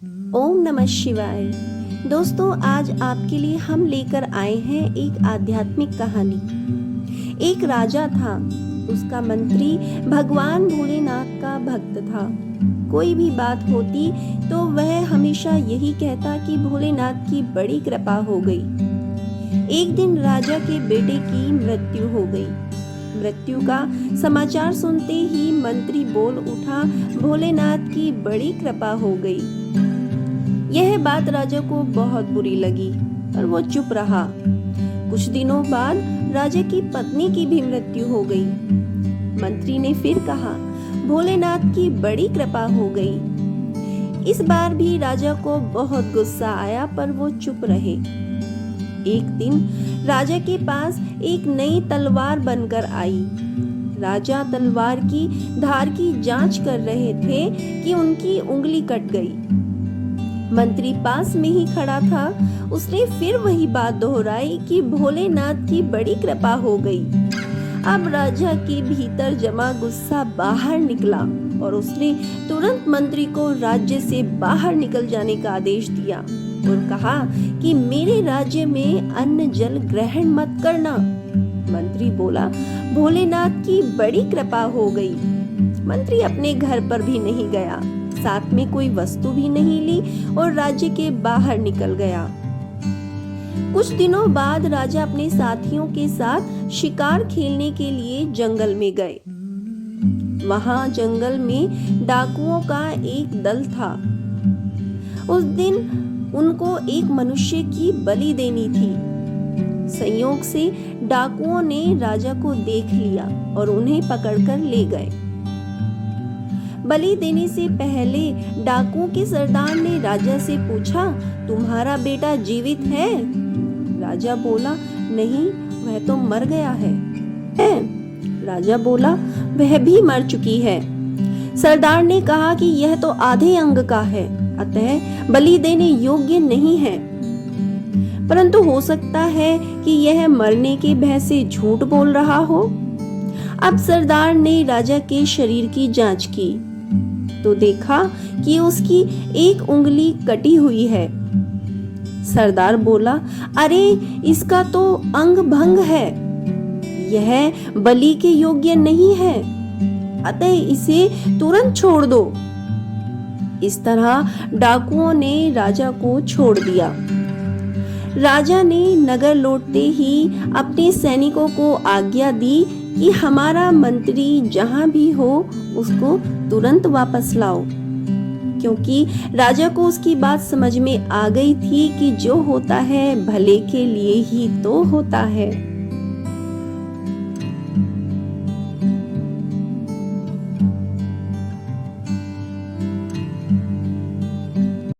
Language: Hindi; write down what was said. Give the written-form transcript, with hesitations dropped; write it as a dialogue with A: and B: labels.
A: ओम नमः शिवाय। दोस्तों, आज आपके लिए हम लेकर आए हैं एक आध्यात्मिक कहानी। एक राजा था, उसका मंत्री भगवान भोलेनाथ का भक्त था। कोई भी बात होती तो वह हमेशा यही कहता कि भोलेनाथ की बड़ी कृपा हो गई। एक दिन राजा के बेटे की मृत्यु हो गई। मृत्यु का समाचार सुनते ही मंत्री बोल उठा, भोलेनाथ की बड़ी कृपा हो गई। यह बात राजा को बहुत बुरी लगी, पर वो चुप रहा। कुछ दिनों बाद राजा की पत्नी की भी मृत्यु हो गई। मंत्री ने फिर कहा, भोलेनाथ की बड़ी कृपा हो गई। इस बार भी राजा को बहुत गुस्सा आया, पर वो चुप रहे। एक दिन राजा के पास एक नई तलवार बनकर आई। राजा तलवार की धार की जांच कर रहे थे कि उनकी उंगली कट गई। मंत्री पास में ही खड़ा था। उसने फिर वही बात दोहराई कि भोलेनाथ की बड़ी कृपा हो गई। अब राजा के भीतर जमा गुस्सा बाहर निकला और उसने तुरंत मंत्री को राज्य से बाहर निकल जाने का आदेश दिया और कहा कि मेरे राज्य में अन्न जल ग्रहण मत करना। मंत्री बोला, भोलेनाथ की बड़ी कृपा हो गई। मंत्री अपने घर पर भी नहीं गया, साथ में कोई वस्तु भी नहीं ली और राज्य के बाहर निकल गया। कुछ दिनों बाद राजा अपने साथियों के साथ शिकार खेलने के लिए जंगल में गए। वहां जंगल में डाकुओं का एक दल था। उस दिन उनको एक मनुष्य की बलि देनी थी। संयोग से डाकुओं ने राजा को देख लिया और उन्हें पकड़कर ले गए। बलि देने से पहले डाकुओं के सरदार ने राजा से पूछा, तुम्हारा बेटा जीवित है? राजा बोला, नहीं, वह तो मर गया है। राजा बोला, वह भी मर चुकी है। सरदार ने कहा कि यह तो आधे अंग का है, अतः बलि देने योग्य नहीं है। परंतु हो सकता है कि यह मरने के भय से झूठ बोल रहा हो। अब सरदार ने राजा के शरीर की जांच की तो देखा कि उसकी एक उंगली कटी हुई है। सरदार बोला, अरे इसका तो अंग भंग है, यह बलि के योग्य नहीं है, अतः इसे तुरंत छोड़ दो। इस तरह डाकुओं ने राजा को छोड़ दिया। राजा ने नगर लौटते ही अपने सैनिकों को आज्ञा दी कि हमारा मंत्री जहां भी हो उसको तुरंत वापस लाओ, क्योंकि राजा को उसकी बात समझ में आ गई थी कि जो होता है भले के लिए ही तो होता है।